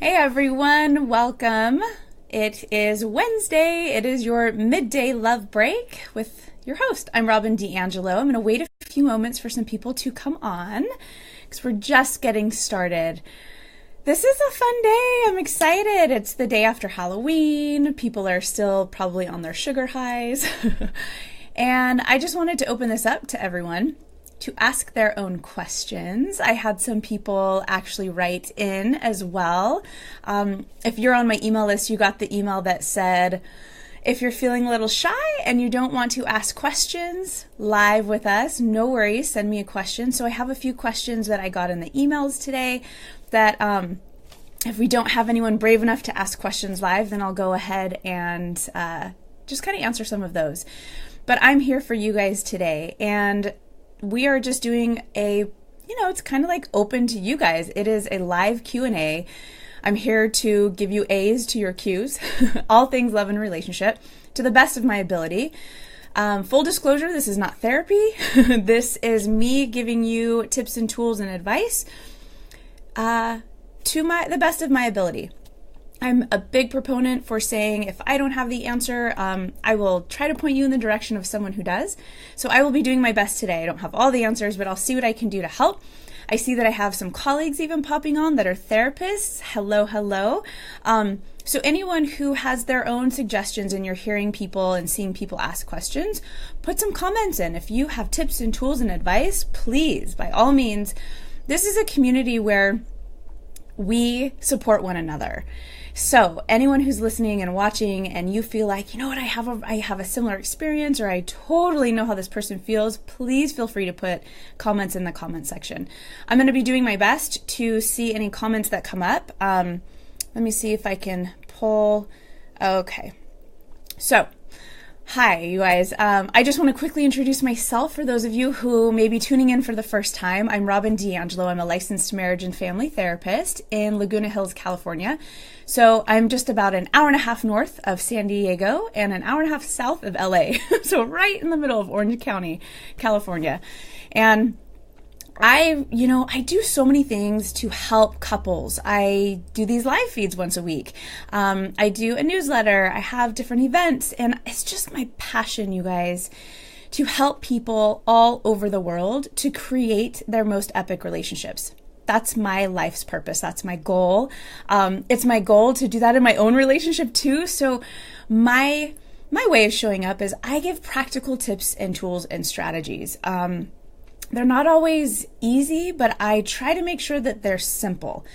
Hey everyone, welcome. It is Wednesday. It is your midday love break with your host. I'm Robyn D'Angelo. I'm going to wait a few moments for some people to come on because we're just getting started. This is a fun day. I'm excited. It's the day after Halloween. People are still probably on their sugar highs. And I just wanted to open this up to everyone to ask their own questions. I had some people actually write in as well. If you're on my email list, you got the email that said, if you're feeling a little shy and you don't want to ask questions live with us, no worries, send me a question. So I have a few questions that I got in the emails today that if we don't have anyone brave enough to ask questions live, then I'll go ahead and just kind of answer some of those. But I'm here for you guys today, and we are just doing it's kind of like open to you guys. It is a live Q&A. I'm here to give you A's to your Q's, all things love and relationship, to the best of my ability. Full disclosure, this is not therapy. This is me giving you tips and tools and advice to the best of my ability. I'm a big proponent for saying if I don't have the answer, I will try to point you in the direction of someone who does. So I will be doing my best today. I don't have all the answers, but I'll see what I can do to help. I see that I have some colleagues even popping on that are therapists. Hello, hello. So anyone who has their own suggestions and you're hearing people and seeing people ask questions, put some comments in. If you have tips and tools and advice, please, by all means. This is a community where we support one another. So anyone who's listening and watching and you feel like, you know what, I have a similar experience, or I totally know how this person feels, please feel free to put comments in the comment section. I'm going to be doing my best to see any comments that come up. Let me see if I can pull. Okay. So, hi, you guys. I just want to quickly introduce myself for those of you who may be tuning in for the first time. I'm Robyn D'Angelo. I'm a licensed marriage and family therapist in Laguna Hills, California. So I'm just about an hour and a half north of San Diego and an hour and a half south of LA. So right in the middle of Orange County, California. And I do so many things to help couples. I do these live feeds once a week. I do a newsletter. I have different events, and it's just my passion, you guys, to help people all over the world to create their most epic relationships. That's my life's purpose. That's my goal. It's my goal to do that in my own relationship too. So my way of showing up is I give practical tips and tools and strategies. They're not always easy, but I try to make sure that they're simple.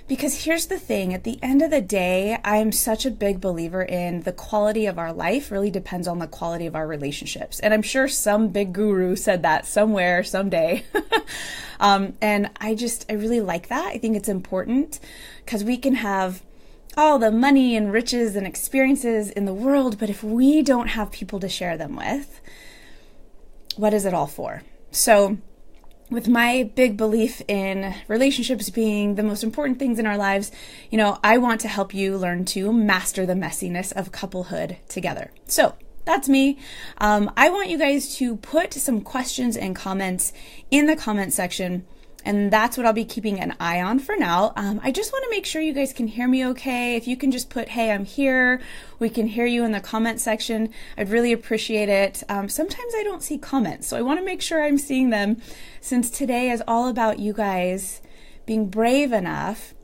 Because here's the thing, at the end of the day, I'm such a big believer in the quality of our life really depends on the quality of our relationships. And I'm sure some big guru said that somewhere, someday. And I really like that. I think it's important because we can have all the money and riches and experiences in the world, but if we don't have people to share them with, what is it all for? So with my big belief in relationships being the most important things in our lives, I want to help you learn to master the messiness of couplehood together. So that's me. I want you guys to put some questions and comments in the comment section, and that's what I'll be keeping an eye on for now. I just want to make sure you guys can hear me okay. If you can just put, hey, I'm here. We can hear you in the comment section. I'd really appreciate it. Sometimes I don't see comments, so I want to make sure I'm seeing them since today is all about you guys being brave enough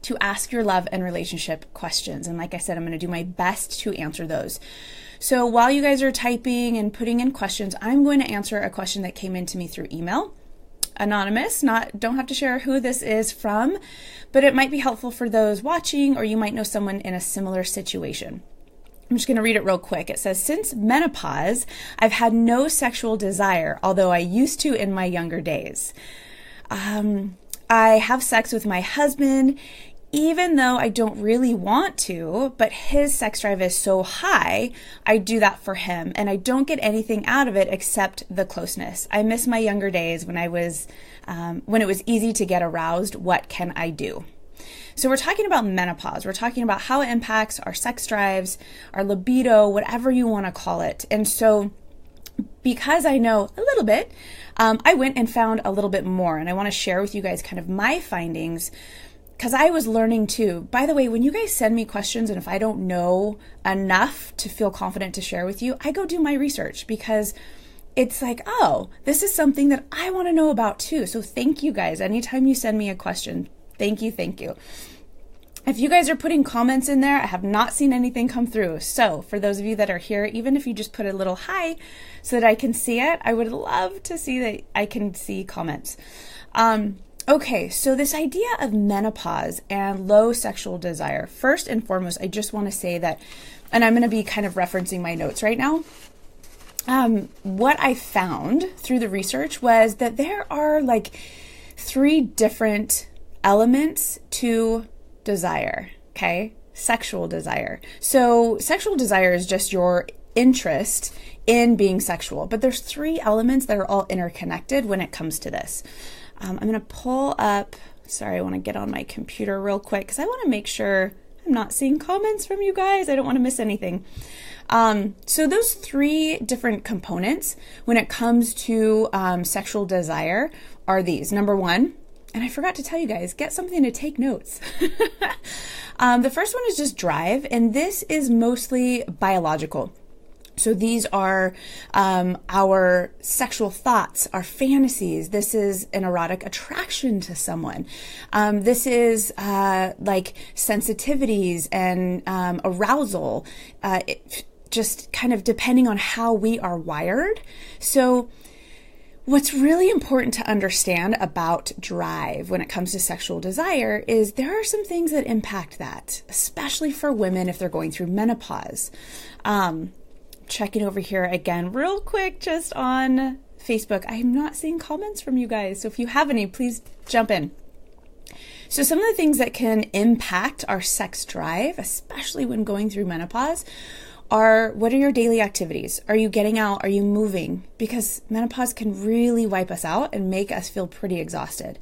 to ask your love and relationship questions. And like I said, I'm going to do my best to answer those. So while you guys are typing and putting in questions, I'm going to answer a question that came in to me through email. Anonymous, don't have to share who this is from, but it might be helpful for those watching, or you might know someone in a similar situation. I'm just going to read it real quick. It says, since menopause, I've had no sexual desire, although I used to in my younger days. I have sex with my husband, even though I don't really want to, but his sex drive is so high, I do that for him, and I don't get anything out of it except the closeness. I miss my younger days when it was easy to get aroused. What can I do? So we're talking about menopause. We're talking about how it impacts our sex drives, our libido, whatever you want to call it. And so because I know a little bit, I went and found a little bit more, and I want to share with you guys kind of my findings because I was learning too. By the way, when you guys send me questions and if I don't know enough to feel confident to share with you, I go do my research because it's like, oh, this is something that I want to know about too. So thank you guys. Anytime you send me a question, thank you, thank you. If you guys are putting comments in there, I have not seen anything come through. So for those of you that are here, even if you just put a little hi so that I can see it, I would love to see that I can see comments. Okay, so this idea of menopause and low sexual desire. First and foremost, I just want to say that, and I'm going to be kind of referencing my notes right now. What I found through the research was that there are like 3 different elements to desire, okay? Sexual desire. So sexual desire is just your interest in being sexual, but there's 3 elements that are all interconnected when it comes to this. I'm going to pull up, sorry, I want to get on my computer real quick because I want to make sure I'm not seeing comments from you guys. I don't want to miss anything. So those 3 different components when it comes to sexual desire are these. Number 1, and I forgot to tell you guys, get something to take notes. The first one is just drive, and this is mostly biological. So these are our sexual thoughts, our fantasies. This is an erotic attraction to someone. This is like sensitivities and arousal, just kind of depending on how we are wired. So what's really important to understand about drive when it comes to sexual desire is there are some things that impact that, especially for women if they're going through menopause. Checking over here again real quick just on Facebook. I'm not seeing comments from you guys, so if you have any, please jump in. So some of the things that can impact our sex drive, especially when going through menopause, are what are your daily activities? Are you getting out? Are you moving? Because menopause can really wipe us out and make us feel pretty exhausted.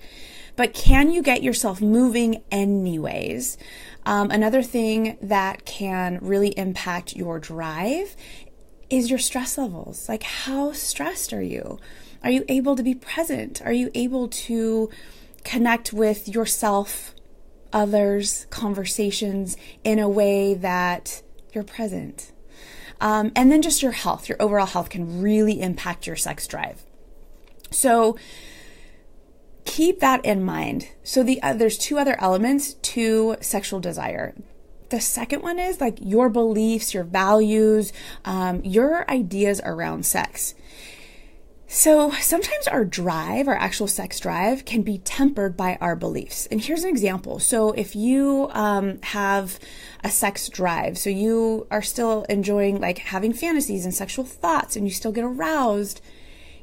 But can you get yourself moving anyways? Another thing that can really impact your drive is your stress levels. Like, how stressed are you? Are you able to be present? Are you able to connect with yourself, others, conversations in a way that you're present? And then just your health, your overall health can really impact your sex drive. So keep that in mind. So there's 2 other elements to sexual desire. The second one is like your beliefs, your values, your ideas around sex. So sometimes our drive, our actual sex drive, can be tempered by our beliefs. And here's an example. So if you have a sex drive, so you are still enjoying like having fantasies and sexual thoughts and you still get aroused,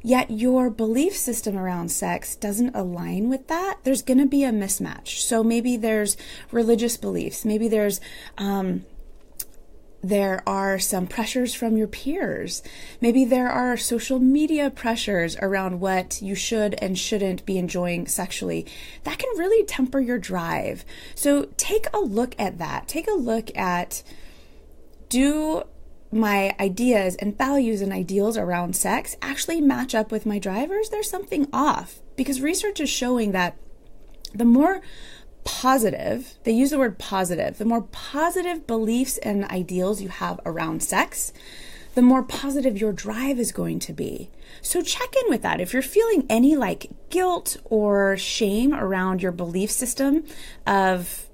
yet your belief system around sex doesn't align with that, there's going to be a mismatch. So maybe there's religious beliefs. Maybe there are some pressures from your peers. Maybe there are social media pressures around what you should and shouldn't be enjoying sexually. That can really temper your drive. So take a look at that. Take a look at, do my ideas and values and ideals around sex actually match up with my drivers? There's something off, because research is showing that the more positive, they use the word positive, the more positive beliefs and ideals you have around sex, the more positive your drive is going to be. So check in with that. If you're feeling any like guilt or shame around your belief system of,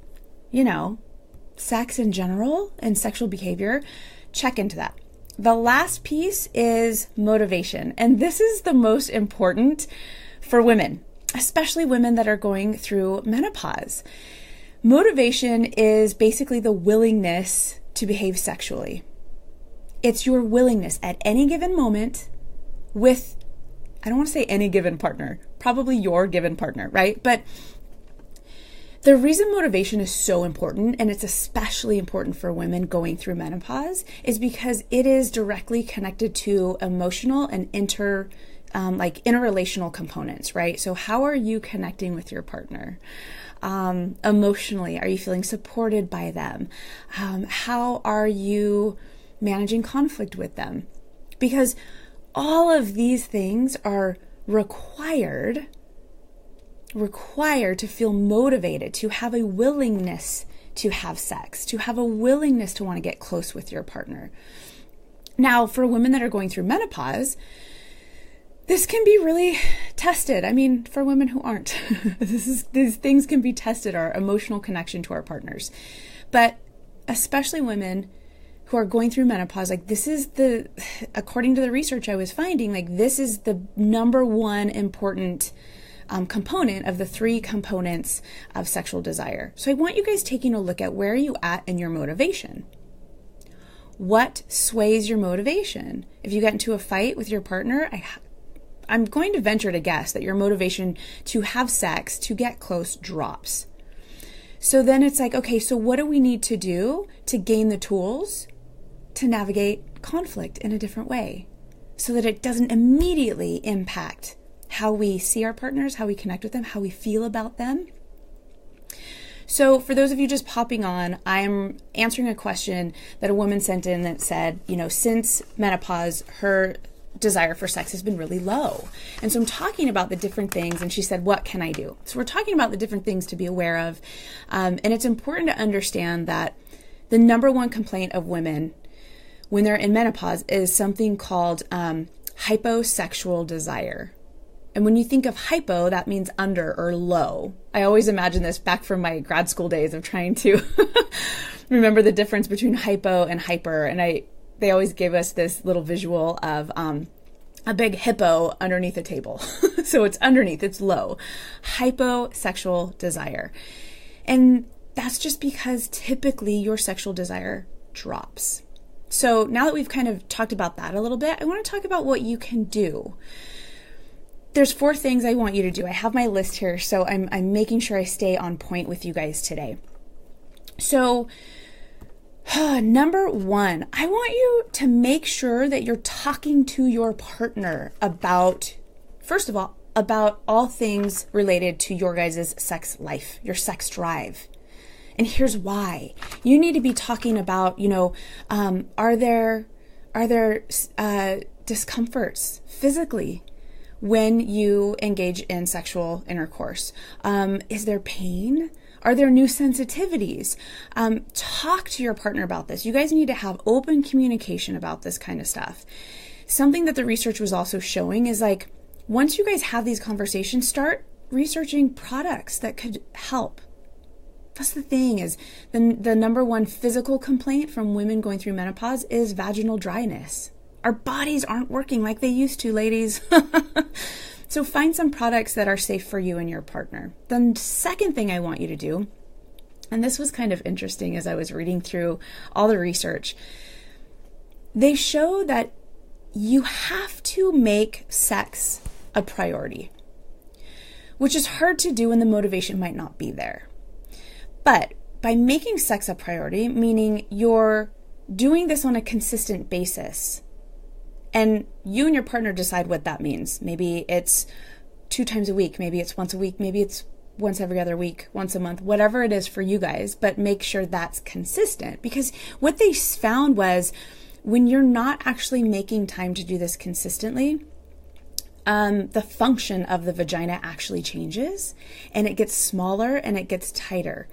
sex in general and sexual behavior, check into that. The last piece is motivation. And this is the most important for women, especially women that are going through menopause. Motivation is basically the willingness to behave sexually. It's your willingness at any given moment with, I don't want to say any given partner, probably your given partner, right? But the reason motivation is so important, and it's especially important for women going through menopause, is because it is directly connected to emotional and interrelational components, right? So how are you connecting with your partner? Emotionally, are you feeling supported by them? How are you managing conflict with them? Because all of these things are required required to feel motivated, to have a willingness to have sex, to have a willingness to want to get close with your partner. Now, for women that are going through menopause, this can be really tested. I mean, for women who aren't, these things can be tested, our emotional connection to our partners. But especially women who are going through menopause, like this is according to the research I was finding, like this is the number one important component of the 3 components of sexual desire. So I want you guys taking a look at where are you at in your motivation. What sways your motivation? If you get into a fight with your partner, I'm going to venture to guess that your motivation to have sex, to get close, drops. So then it's like, okay, so what do we need to do to gain the tools to navigate conflict in a different way so that it doesn't immediately impact how we see our partners, how we connect with them, how we feel about them? So for those of you just popping on, I'm answering a question that a woman sent in that said, since menopause, her desire for sex has been really low. And so I'm talking about the different things, and she said, what can I do? So we're talking about the different things to be aware of. And it's important to understand that the number one complaint of women when they're in menopause is something called hyposexual desire. And when you think of hypo, that means under or low. I always imagine this back from my grad school days of trying to remember the difference between hypo and hyper. And they always gave us this little visual of a big hippo underneath a table. So it's underneath, it's low. Hyposexual desire. And that's just because typically your sexual desire drops. So now that we've kind of talked about that a little bit, I want to talk about what you can do. There's 4 things I want you to do. I have my list here, so I'm making sure I stay on point with you guys today. So, number 1, I want you to make sure that you're talking to your partner about, first of all, about all things related to your guys' sex life, your sex drive. And here's why. You need to be talking about, are there discomforts physically when you engage in sexual intercourse? Is there pain? Are there new sensitivities? Talk to your partner about this. You guys need to have open communication about this kind of stuff. Something that the research was also showing is like, once you guys have these conversations, start researching products that could help. That's the thing is the number one physical complaint from women going through menopause is vaginal dryness. Our bodies aren't working like they used to, ladies. So find some products that are safe for you and your partner. The second thing I want you to do, and this was kind of interesting as I was reading through all the research, they show that you have to make sex a priority, which is hard to do when the motivation might not be there. But by making sex a priority, meaning you're doing this on a consistent basis, and you and your partner decide what that means. Maybe it's 2 times a week, maybe it's once a week, maybe it's once every other week, once a month, whatever it is for you guys, but make sure that's consistent. Because what they found was when you're not actually making time to do this consistently, the function of the vagina actually changes and it gets smaller and it gets tighter,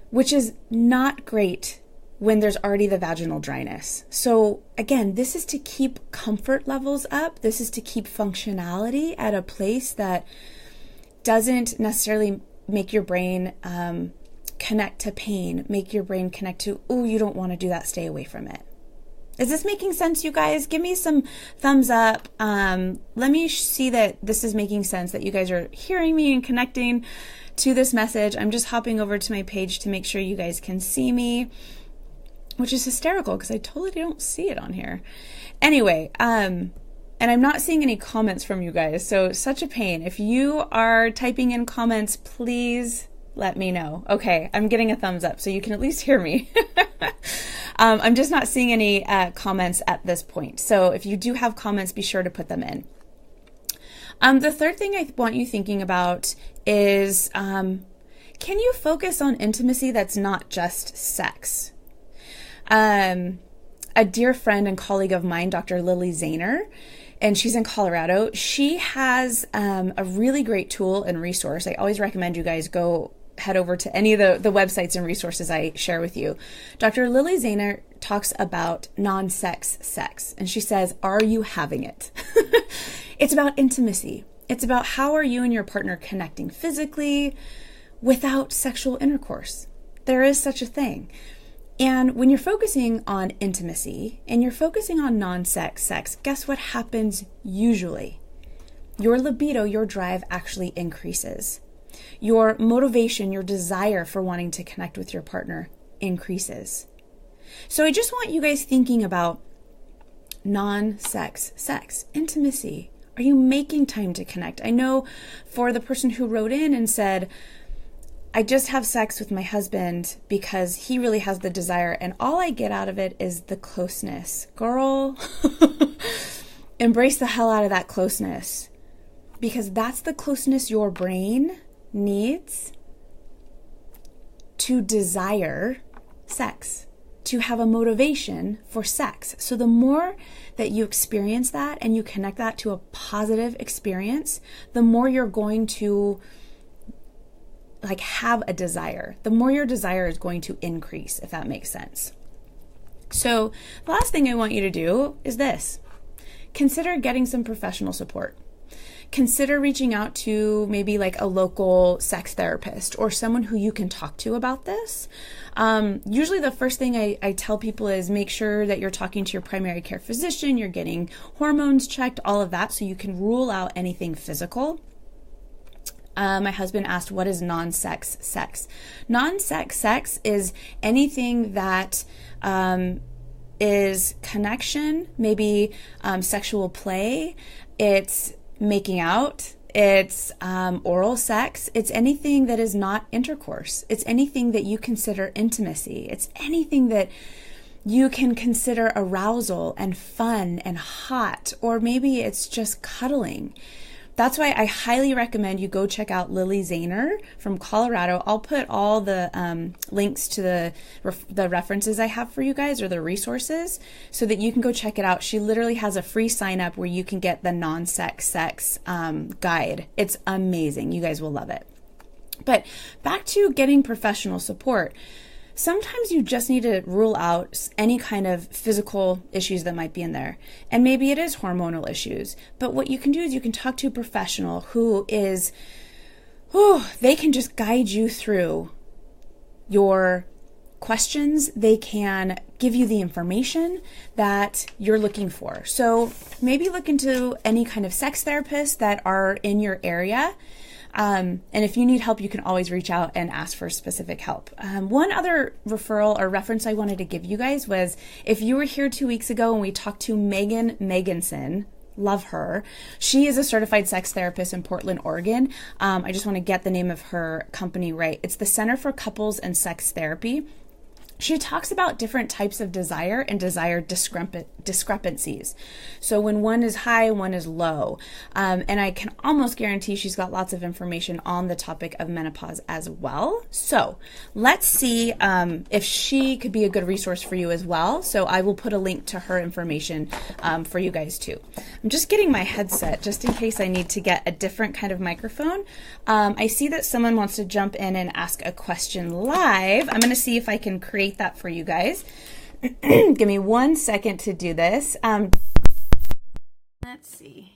which is not great when there's already the vaginal dryness. So again, this is to keep comfort levels up. This is to keep functionality at a place that doesn't necessarily make your brain connect to pain, make your brain connect to, oh, you don't want to do that, stay away from it. Is this making sense, you guys? Give me some thumbs up. Let me see that this is making sense, that you guys are hearing me and connecting to this message. I'm just hopping over to my page to make sure you guys can see me, which is hysterical because I totally don't see it on here. Anyway, and I'm not seeing any comments from you guys, so such a pain. If you are typing in comments, please let me know. Okay, I'm getting a thumbs up, so you can at least hear me. I'm just not seeing any comments at this point. So if you do have comments, be sure to put them in. The third thing I want you thinking about is, can you focus on intimacy that's not just sex? A dear friend and colleague of mine, Dr. Lily Zahner, and she's in Colorado. She has a really great tool and resource. I always recommend you guys go head over to any of the websites and resources I share with you. Dr. Lily Zahner talks about non-sex sex, and she says, are you having it? It's about intimacy. It's about how are you and your partner connecting physically without sexual intercourse. There is such a thing. And when you're focusing on intimacy and you're focusing on non-sex sex, guess what happens usually? Your libido, your drive actually increases. Your motivation, your desire for wanting to connect with your partner increases. So I just want you guys thinking about non-sex sex, intimacy. Are you making time to connect? I know for the person who wrote in and said, I just have sex with my husband because he really has the desire and all I get out of it is the closeness. Girl, embrace the hell out of that closeness, because that's the closeness your brain needs to desire sex, to have a motivation for sex. So the more that you experience that and you connect that to a positive experience, the more you're going to have a desire, the more your desire is going to increase, if that makes sense. So the last thing I want you to do is this. Consider getting some professional support. Consider reaching out to maybe a local sex therapist or someone who you can talk to about this. Usually the first thing I tell people is make sure that you're talking to your primary care physician, you're getting hormones checked, all of that, so you can rule out anything physical. My husband asked, what is non-sex sex? Non-sex sex is anything that is connection, maybe sexual play, it's making out, it's oral sex, it's anything that is not intercourse. It's anything that you consider intimacy. It's anything that you can consider arousal and fun and hot, or maybe it's just cuddling. That's why I highly recommend you go check out Lily Zahner from Colorado. I'll put all the links to the references I have for you guys, or the resources, so that you can go check it out. She literally has a free sign up where you can get the non-sex sex guide. It's amazing. You guys will love it. But back to getting professional support. Sometimes you just need to rule out any kind of physical issues that might be in there. And maybe it is hormonal issues. But what you can do is you can talk to a professional who is, they can just guide you through your questions. They can give you the information that you're looking for. So maybe look into any kind of sex therapists that are in your area. And if you need help, you can always reach out and ask for specific help. One other referral or reference I wanted to give you guys was, if you were here 2 weeks ago and we talked to Megan Meganson, love her. She is a certified sex therapist in Portland, Oregon. I just want to get the name of her company right. It's the Center for Couples and Sex Therapy. She talks about different types of desire and desire discrepancies. So when one is high, one is low. And I can almost guarantee she's got lots of information on the topic of menopause as well. So let's see if she could be a good resource for you as well. So I will put a link to her information for you guys too. I'm just getting my headset just in case I need to get a different kind of microphone. I see that someone wants to jump in and ask a question live. I'm going to see if I can create that for you guys. Give me 1 second to do this. Let's see.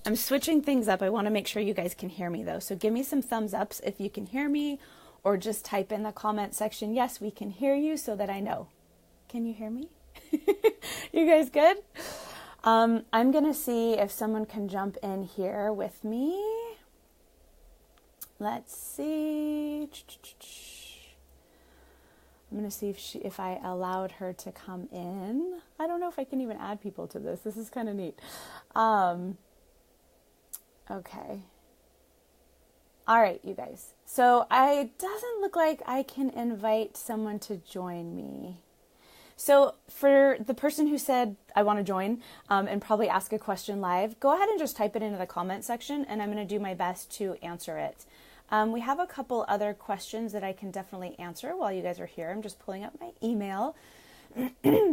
I'm switching things up. I want to make sure you guys can hear me though. So give me some thumbs ups if you can hear me, or just type in the comment section, yes, we can hear you, so that I know. Can you hear me? You guys good? I'm going to see if someone can jump in here with me. Let's see. I'm going to see if I allowed her to come in. I don't know if I can even add people to this. This is kind of neat. Okay. All right, you guys. So it doesn't look like I can invite someone to join me. So for the person who said, I want to join and probably ask a question live, go ahead and just type it into the comment section, and I'm going to do my best to answer it. We have a couple other questions that I can definitely answer while you guys are here. I'm just pulling up my email.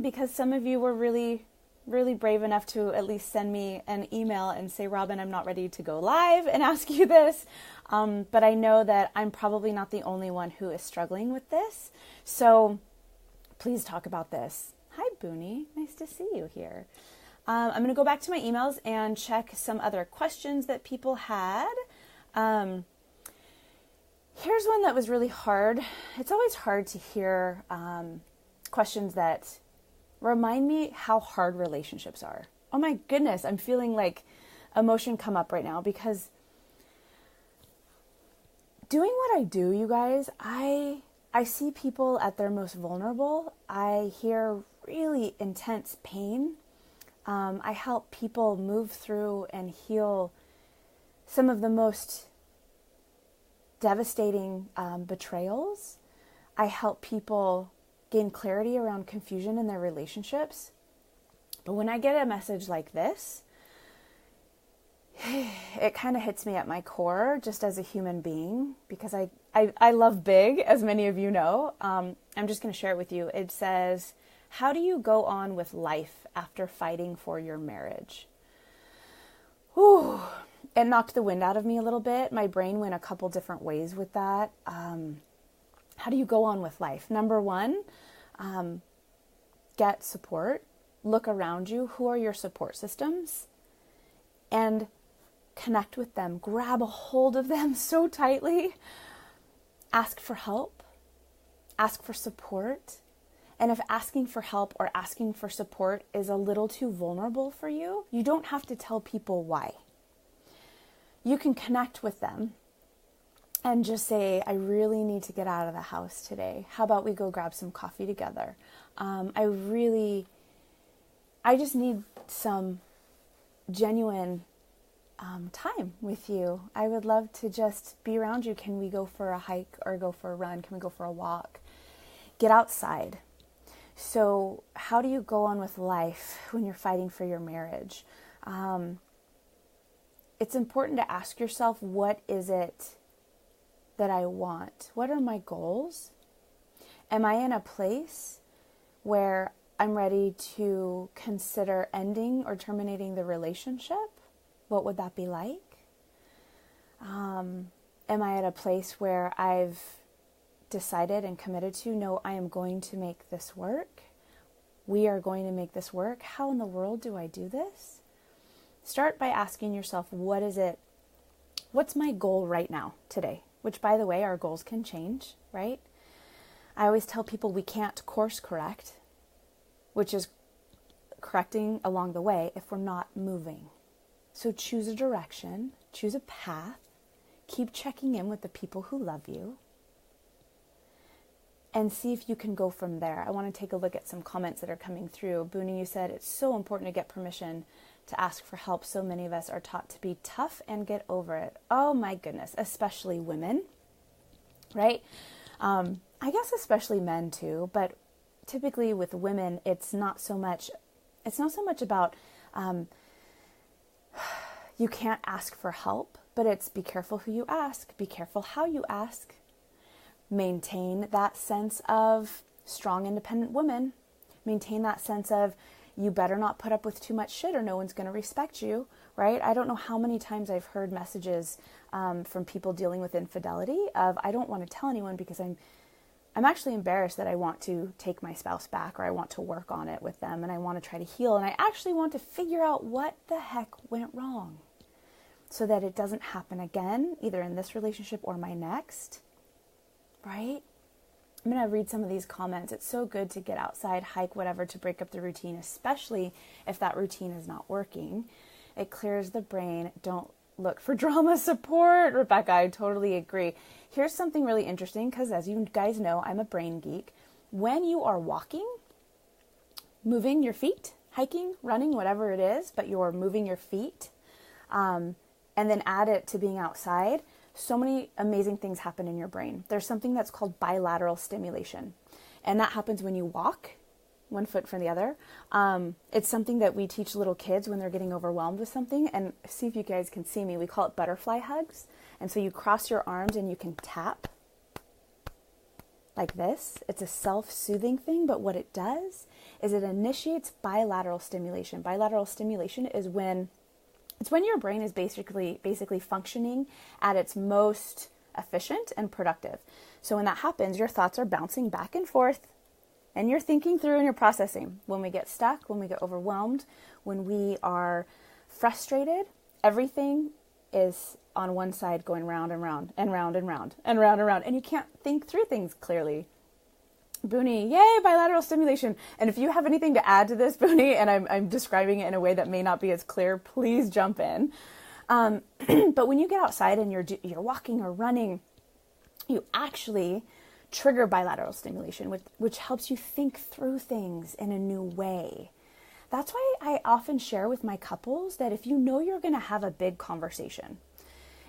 because some of you were really, really brave enough to at least send me an email and say, Robyn, I'm not ready to go live and ask you this. But I know that I'm probably not the only one who is struggling with this. So please talk about this. Hi, Booney. Nice to see you here. I'm going to go back to my emails and check some other questions that people had. Here's one that was really hard. It's always hard to hear questions that remind me how hard relationships are. Oh my goodness, I'm feeling like emotion come up right now because doing what I do, you guys, I see people at their most vulnerable. I hear really intense pain. I help people move through and heal some of the most devastating betrayals. I help people gain clarity around confusion in their relationships. But when I get a message like this, it kind of hits me at my core just as a human being, because I love big, as many of you know. I'm just going to share it with you. It says, how do you go on with life after fighting for your marriage? Whew. It knocked the wind out of me a little bit. My brain went a couple different ways with that. How do you go on with life? Number one, get support. Look around you. Who are your support systems? And connect with them. Grab a hold of them so tightly. Ask for help. Ask for support. And if asking for help or asking for support is a little too vulnerable for you, you don't have to tell people why. You can connect with them and just say, I really need to get out of the house today. How about we go grab some coffee together? I just need some genuine time with you. I would love to just be around you. Can we go for a hike or go for a run? Can we go for a walk? Get outside. So how do you go on with life when you're fighting for your marriage? It's important to ask yourself, what is it that I want? What are my goals? Am I in a place where I'm ready to consider ending or terminating the relationship? What would that be like? Am I at a place where I've decided and committed to, no, I am going to make this work. We are going to make this work. How in the world do I do this? Start by asking yourself, what's my goal right now, today? Which, by the way, our goals can change, right? I always tell people we can't course correct, which is correcting along the way, if we're not moving. So choose a direction, choose a path, keep checking in with the people who love you, and see if you can go from there. I want to take a look at some comments that are coming through. Booney, you said it's so important to get permission to ask for help. So many of us are taught to be tough and get over it. Oh my goodness, especially women, right? I guess especially men too, but typically with women, it's not so much about you can't ask for help, but it's be careful who you ask, be careful how you ask. Maintain that sense of strong, independent woman. Maintain that sense of you better not put up with too much shit or no one's going to respect you, right? I don't know how many times I've heard messages from people dealing with infidelity of, I don't want to tell anyone because I'm actually embarrassed that I want to take my spouse back, or I want to work on it with them and I want to try to heal, and I actually want to figure out what the heck went wrong so that it doesn't happen again, either in this relationship or my next. Right? I'm going to read some of these comments. It's so good to get outside, hike, whatever, to break up the routine, especially if that routine is not working. It clears the brain. Don't look for drama support. Rebecca, I totally agree. Here's something really interesting, because as you guys know, I'm a brain geek. When you are walking, moving your feet, hiking, running, whatever it is, but you're moving your feet, and then add it to being outside, so many amazing things happen in your brain. There's something that's called bilateral stimulation. And that happens when you walk, one foot from the other. It's something that we teach little kids when they're getting overwhelmed with something. And see if you guys can see me. We call it butterfly hugs. And so you cross your arms and you can tap like this. It's a self-soothing thing, but what it does is it initiates bilateral stimulation. Bilateral stimulation is when your brain is basically functioning at its most efficient and productive. So when that happens, your thoughts are bouncing back and forth and you're thinking through and you're processing. When we get stuck, when we get overwhelmed, when we are frustrated, everything is on one side going round and round and round and round and round and round. And you can't think through things clearly. Booney, yay, bilateral stimulation. And if you have anything to add to this, Booney, and I'm describing it in a way that may not be as clear, please jump in. But when you get outside and you're walking or running, you actually trigger bilateral stimulation, which helps you think through things in a new way. That's why I often share with my couples that if you know you're going to have a big conversation,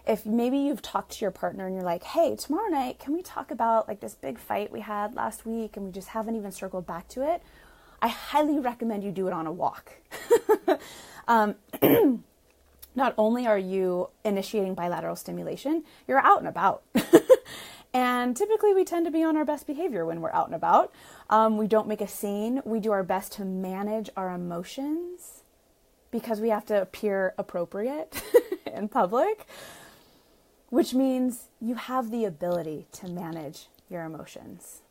if maybe you've talked to your partner and you're like, hey, tomorrow night, can we talk about like this big fight we had last week and we just haven't even circled back to it? I highly recommend you do it on a walk. Not only are you initiating bilateral stimulation, you're out and about. And typically we tend to be on our best behavior when we're out and about. We don't make a scene. We do our best to manage our emotions because we have to appear appropriate in public, which means you have the ability to manage your emotions.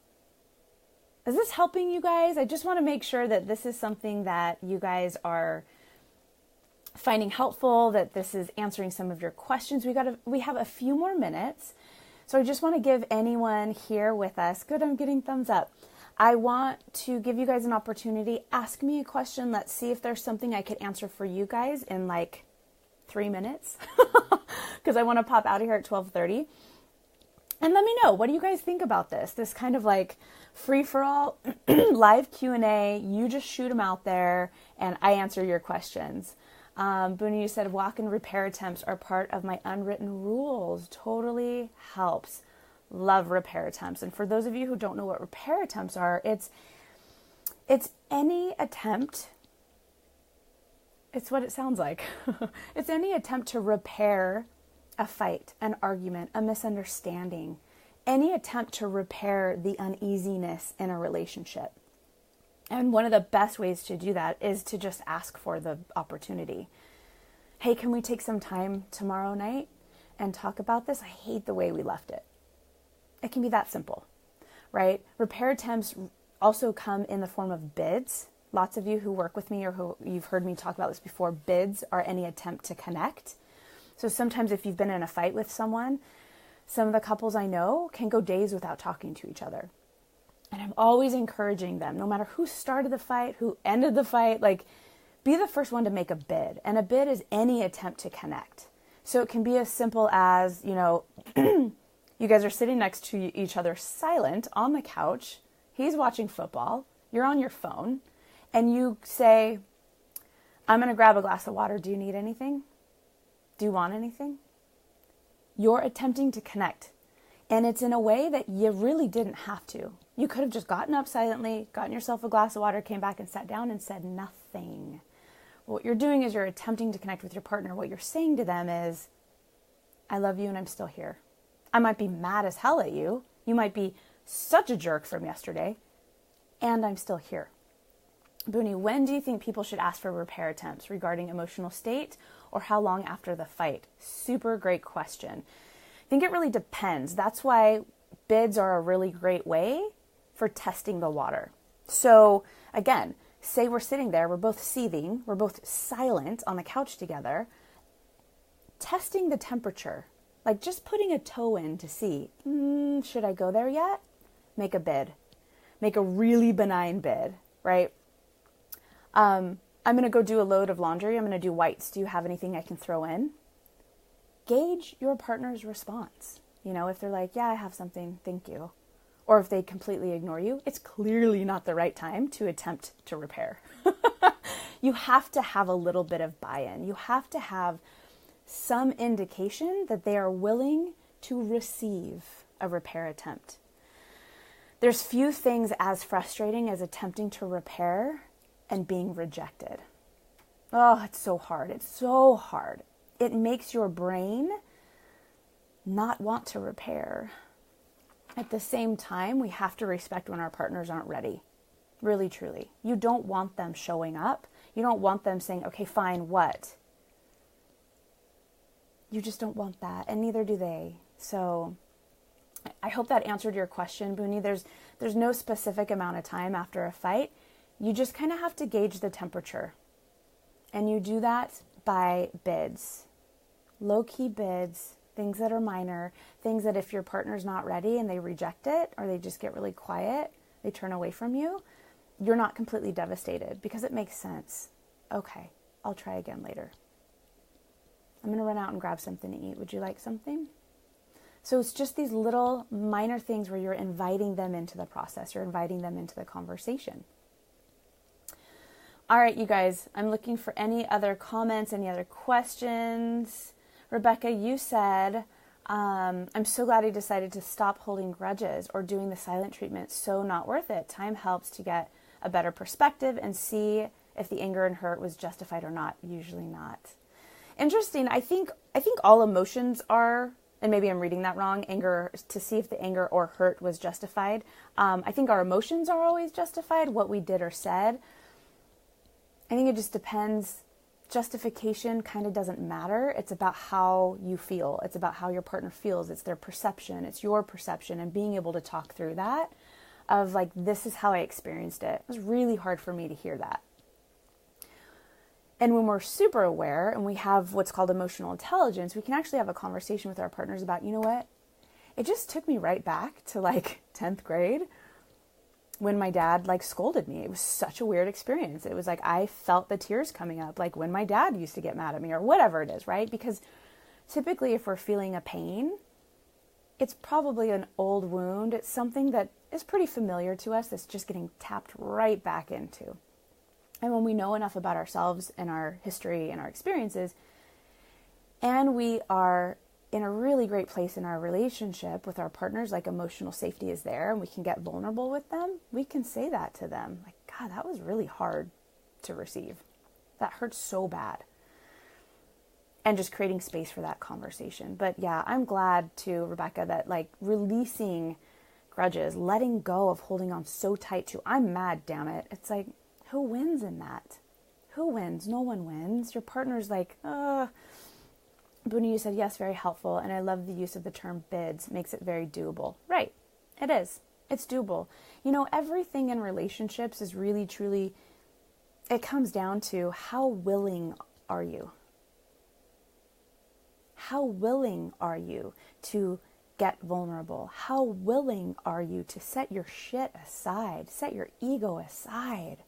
Is this helping you guys? I just want to make sure that this is something that you guys are finding helpful, that this is answering some of your questions. We have a few more minutes. So I just want to give anyone here with us, good, I'm getting thumbs up. I want to give you guys an opportunity. Ask me a question. Let's see if there's something I could answer for you guys in like 3 minutes because I want to pop out of here at 12:30. And let me know, what do you guys think about this? This kind of like free-for-all live Q&A. You just shoot them out there and I answer your questions. Booney, you said walk and repair attempts are part of my unwritten rules. Totally helps. Love repair attempts. And for those of you who don't know what repair attempts are, it's any attempt. It's what it sounds like. It's any attempt to repair a fight, an argument, a misunderstanding, any attempt to repair the uneasiness in a relationship. And one of the best ways to do that is to just ask for the opportunity. Hey, can we take some time tomorrow night and talk about this? I hate the way we left it. It can be that simple, right? Repair attempts also come in the form of bids. Lots of you who work with me or who you've heard me talk about this before, bids are any attempt to connect. So sometimes if you've been in a fight with someone, some of the couples I know can go days without talking to each other. And I'm always encouraging them, no matter who started the fight, who ended the fight, like be the first one to make a bid. And a bid is any attempt to connect. So it can be as simple as, you guys are sitting next to each other silent on the couch. He's watching football. You're on your phone. And you say, I'm going to grab a glass of water. Do you need anything? Do you want anything? You're attempting to connect. And it's in a way that you really didn't have to. You could have just gotten up silently, gotten yourself a glass of water, came back and sat down and said nothing. What you're doing is you're attempting to connect with your partner. What you're saying to them is, I love you and I'm still here. I might be mad as hell at you. You might be such a jerk from yesterday. And I'm still here. Booney, when do you think people should ask for repair attempts regarding emotional state or how long after the fight? Super great question. I think it really depends. That's why bids are a really great way for testing the water. So again, say we're sitting there, we're both seething, we're both silent on the couch together, testing the temperature, like just putting a toe in to see, should I go there yet? Make a bid. Make a really benign bid, right? I'm going to go do a load of laundry. I'm going to do whites. Do you have anything I can throw in? Gauge your partner's response. If they're like, yeah, I have something, thank you. Or if they completely ignore you, it's clearly not the right time to attempt to repair. You have to have a little bit of buy-in. You have to have some indication that they are willing to receive a repair attempt. There's few things as frustrating as attempting to repair and being rejected. Oh, it's so hard. It's so hard. It makes your brain not want to repair. At the same time, we have to respect when our partners aren't ready. Really, truly. You don't want them showing up. You don't want them saying, okay, fine, what? You just don't want that, and neither do they. So I hope that answered your question, Booney. There's no specific amount of time after a fight. You just kind of have to gauge the temperature. And you do that by bids. Low-key bids, things that are minor, things that if your partner's not ready and they reject it, or they just get really quiet, they turn away from you, you're not completely devastated because it makes sense. Okay, I'll try again later. I'm going to run out and grab something to eat. Would you like something? So it's just these little minor things where you're inviting them into the process. You're inviting them into the conversation. All right, you guys, I'm looking for any other comments, any other questions. Rebecca, you said, I'm so glad I decided to stop holding grudges or doing the silent treatment. So not worth it. Time helps to get a better perspective and see if the anger and hurt was justified or not. Usually not. Interesting. I think all emotions are, and maybe I'm reading that wrong, anger, to see if the anger or hurt was justified. I think our emotions are always justified, what we did or said. I think it just depends. Justification kind of doesn't matter. It's about how you feel. It's about how your partner feels. It's their perception. It's your perception, and being able to talk through that of like, this is how I experienced it. It was really hard for me to hear that. And when we're super aware and we have what's called emotional intelligence, we can actually have a conversation with our partners about, you know what? It just took me right back to like 10th grade when my dad like scolded me. It was such a weird experience. It was like, I felt the tears coming up, like when my dad used to get mad at me or whatever it is, right? Because typically if we're feeling a pain, it's probably an old wound. It's something that is pretty familiar to us that's just getting tapped right back into. And when we know enough about ourselves and our history and our experiences, and we are in a really great place in our relationship with our partners, like emotional safety is there, and we can get vulnerable with them, we can say that to them. Like, God, that was really hard to receive. That hurts so bad. And just creating space for that conversation. But yeah, I'm glad too, Rebecca, that like releasing grudges, letting go of holding on so tight to, I'm mad, damn it. It's like, who wins in that? Who wins? No one wins. Your partner's like, Booney, you said, yes, very helpful. And I love the use of the term bids. Makes it very doable. Right. It is. It's doable. You know, everything in relationships is really, truly, it comes down to how willing are you? How willing are you to get vulnerable? How willing are you to set your shit aside, set your ego aside,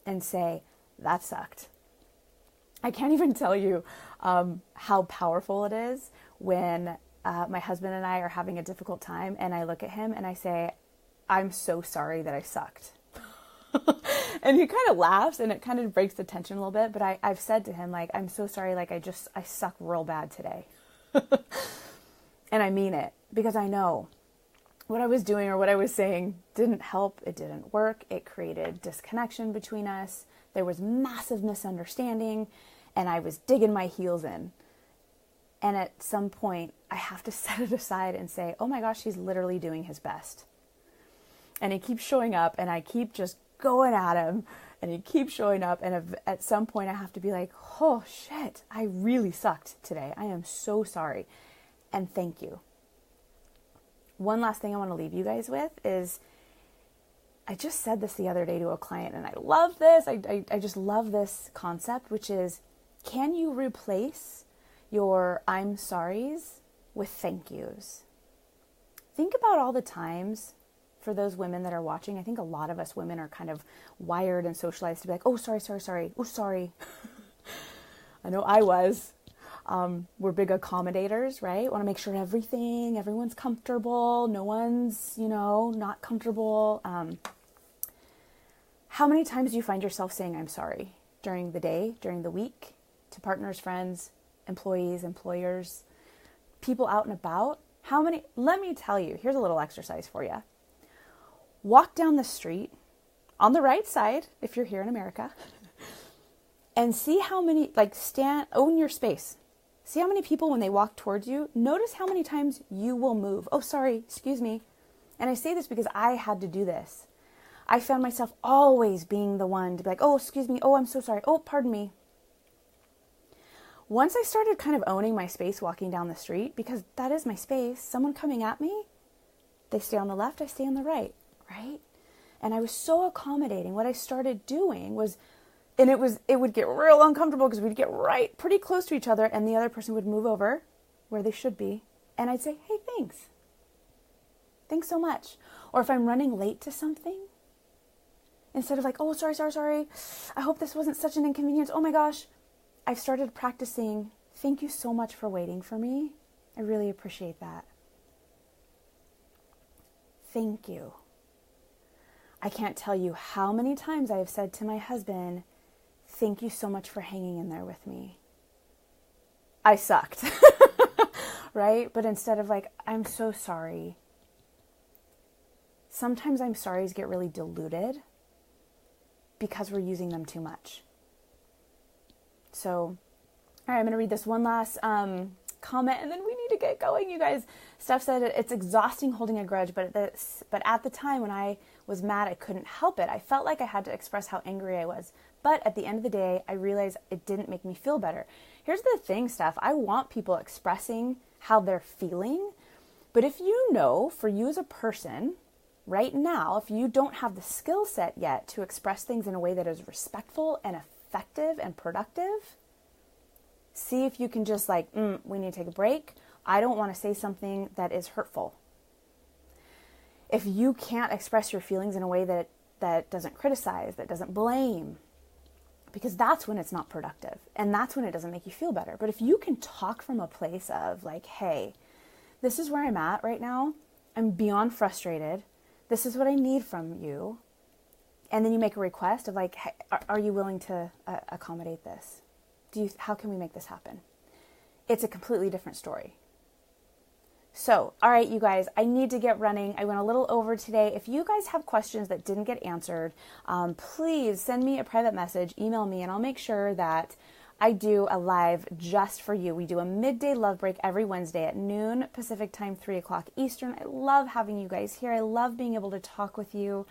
and say, that sucked? I can't even tell you how powerful it is when my husband and I are having a difficult time and I look at him and I say, I'm so sorry that I sucked. And he kind of laughs and it kind of breaks the tension a little bit. But I've said to him, like, I'm so sorry, like I suck real bad today. And I mean it, because I know what I was doing or what I was saying didn't help. It didn't work. It created disconnection between us. There was massive misunderstanding and I was digging my heels in. And at some point I have to set it aside and say, oh my gosh, he's literally doing his best. And he keeps showing up and I keep just going at him and he keeps showing up. And at some point I have to be like, oh shit, I really sucked today. I am so sorry. And thank you. One last thing I want to leave you guys with is, I just said this the other day to a client and I love this. I just love this concept, which is, can you replace your I'm sorries with thank yous? Think about all the times, for those women that are watching, I think a lot of us women are kind of wired and socialized to be like, oh, sorry. Oh, sorry. I know I was. We're big accommodators, right? Want to make sure everyone's comfortable. No one's, not comfortable. How many times do you find yourself saying, I'm sorry during the day, during the week, to partners, friends, employees, employers, people out and about? Let me tell you, here's a little exercise for you. Walk down the street on the right side, if you're here in America, and see how many, own your space. See how many people, when they walk towards you, notice how many times you will move. Oh, sorry, excuse me. And I say this because I had to do this. I found myself always being the one to be like, oh, excuse me. Oh, I'm so sorry. Oh, pardon me. Once I started kind of owning my space walking down the street, because that is my space, someone coming at me, they stay on the left, I stay on the right, right? And I was so accommodating. What I started doing was, and it would get real uncomfortable because we'd get right pretty close to each other and the other person would move over where they should be. And I'd say, hey, thanks. Thanks so much. Or if I'm running late to something, instead of like, oh, sorry. I hope this wasn't such an inconvenience. Oh my gosh. I've started practicing, thank you so much for waiting for me. I really appreciate that. Thank you. I can't tell you how many times I have said to my husband, thank you so much for hanging in there with me. I sucked, right? But instead of like, I'm so sorry. Sometimes I'm sorry's get really diluted because we're using them too much. So, all right, I'm going to read this one last comment and then we need to get going, you guys. Steph said it's exhausting holding a grudge, but at the time when I was mad, I couldn't help it. I felt like I had to express how angry I was. But at the end of the day, I realized it didn't make me feel better. Here's the thing, Steph. I want people expressing how they're feeling. But if you know, for you as a person, right now, if you don't have the skill set yet to express things in a way that is respectful and effective and productive, see if you can just like, we need to take a break. I don't want to say something that is hurtful. If you can't express your feelings in a way that doesn't criticize, that doesn't blame, because that's when it's not productive and that's when it doesn't make you feel better. But if you can talk from a place of like, hey, this is where I'm at right now. I'm beyond frustrated. This is what I need from you. And then you make a request of like, hey, are you willing to accommodate this? How can we make this happen? It's a completely different story. So, all right, you guys, I need to get running. I went a little over today. If you guys have questions that didn't get answered, please send me a private message, email me, and I'll make sure that I do a live just for you. We do a midday love break every Wednesday at noon Pacific time, 3 o'clock Eastern. I love having you guys here. I love being able to talk with you,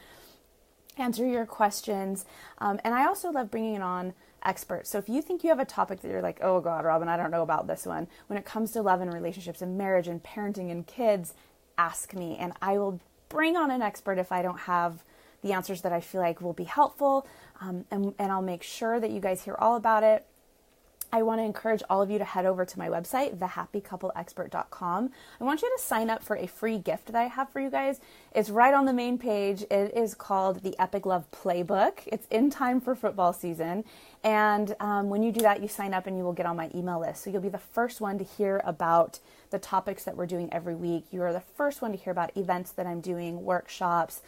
answer your questions, and I also love bringing on experts. So if you think you have a topic that you're like, oh God, Robyn, I don't know about this one. When it comes to love and relationships and marriage and parenting and kids, ask me and I will bring on an expert if I don't have the answers that I feel like will be helpful. And I'll make sure that you guys hear all about it. I want to encourage all of you to head over to my website, thehappycoupleexpert.com. I want you to sign up for a free gift that I have for you guys. It's right on the main page. It is called the Epic Love Playbook. It's in time for football season. And when you do that, you sign up and you will get on my email list. So you'll be the first one to hear about the topics that we're doing every week. You are the first one to hear about events that I'm doing, workshops,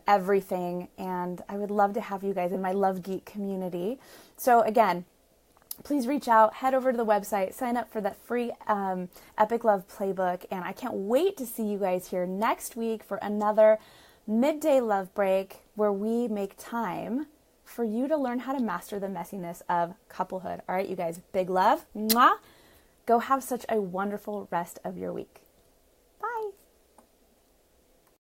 everything. And I would love to have you guys in my Love Geek community. So again, please reach out, head over to the website, sign up for that free Epic Love Playbook. And I can't wait to see you guys here next week for another midday love break where we make time for you to learn how to master the messiness of couplehood. All right, you guys, big love. Mwah. Go have such a wonderful rest of your week.